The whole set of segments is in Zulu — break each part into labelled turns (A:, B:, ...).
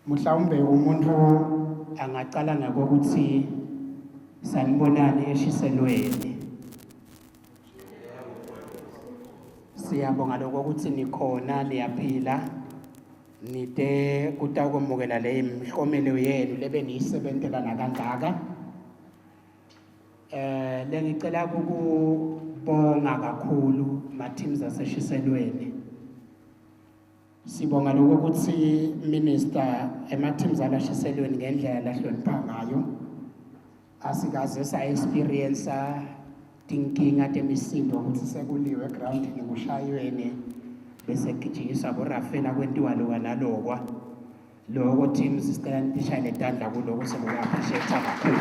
A: Mhlawumbe umuntu angaqala ngokuthi sanibonani eshiselweni. Siyabonga lokho ukuthi nikhona niyaphila. Nide kutakumukela le mhlomelo yenu lebe niyisebentela nakangaka. Lengicela ukubonga kakhulu ma-teams aseshiselweni. Sibonga lokho ukuthi minister ema-teams alashiselweni ngendlela lahlonipha ngayo. Asikaze sa-experience tinkinga temisindo ukuthi sekuliwe egroundini kushayweni bese kujikiswa boRafela kwentiwa lokwa nalokwa. Lokho teams sicela nitishayele tandla kuloko sekuappreciate kakhulu.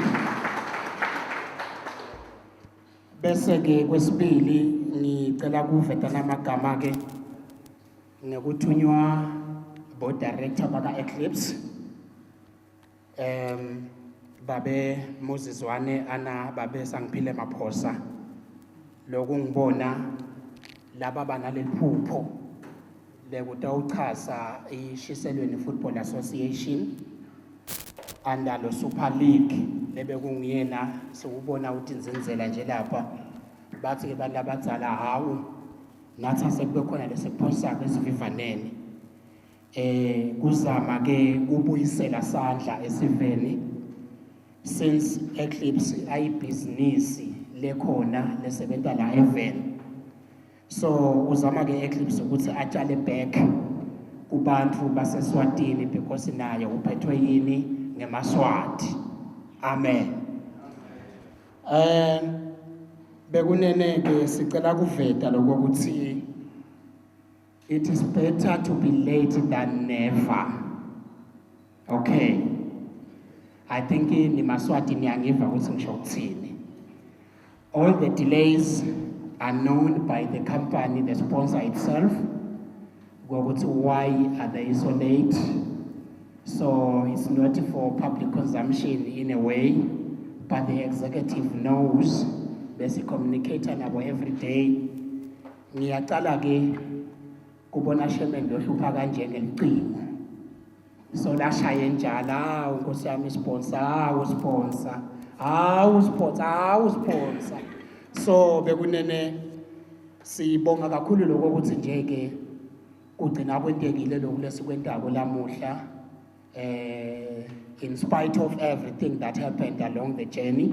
A: Bese ke kwesibili ngicela kuvetana amagama ke ngekuthunywa board director baka Eclipse babe Moses Wane ana babe Sangiphile Maphosa. Lokho ngibona laba banaleliphupho lekutawuchaza iShiselweni Football Association under lo Super League lebe kungiyena sikubona ukuthi inzindlela nje lapha bathi ke bantu abadzala hawu nathi sekube khona lesiphosa esivivaneni kuzama ke kubuyisela sandla esiveni since Eclipse ayibusiness lekhona lesebenta la event. So uzama ke Eclipse ukuthi atshale back kubantu baseSwatini because nayo uphethwe yini ngemaswati. Amen. Bekunene ke sicela kuveta lokho ukuthi it is better to be late than never. Okay. I think ni Maswati niyangiva ukuthi ngisho ukuthini. All the delays are known by the company, the sponsor itself. Why are they so late? So it's not for public consumption in a way, but the executive knows. Bese communicator nabo every day. Ngiyaqala ke kubona chairman lo hlupha kanje ngelicingo. So la shaye njala unkosi yami sponsor, sponsor. So bekunene sibonga kakhulu lokho ukuthi nje ke kugcina kwentekile lokho lesikwentako lamuhla in spite of everything that happened along the journey,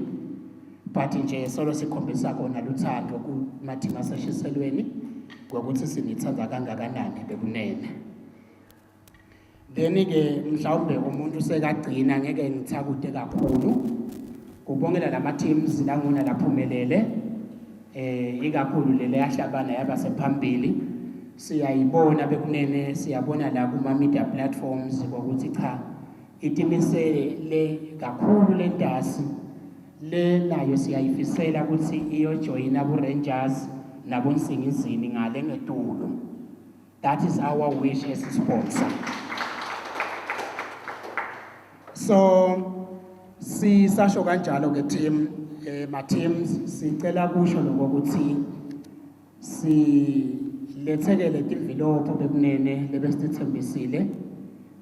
A: but nje solo sikhombisa kona luthando kumathima aseshiselweni ngokuthi sinithanda kangakanani bekunene. Then ke mhlawumbe umuntu sekagcina ngeke ngithakude kakhulu kubongela lama teams langona laphumelele ikakhulu lele yahlabana yaba sephambili siyayibona bekunene siyabona la kuma media platforms ukuthi cha itimisele kakhulu lentasi le nayo siyayifisela ukuthi iyo join abo Rangers nabo Nsingizini ngale ngetulo. That is our wish as a sponsor. So sisasho kanjalo ke team ma teams sicela kusho lokho ukuthi silethekele develop bekunene lebesithembisile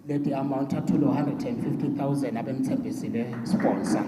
A: leti amount to 150,000 abemthembisile sponsor.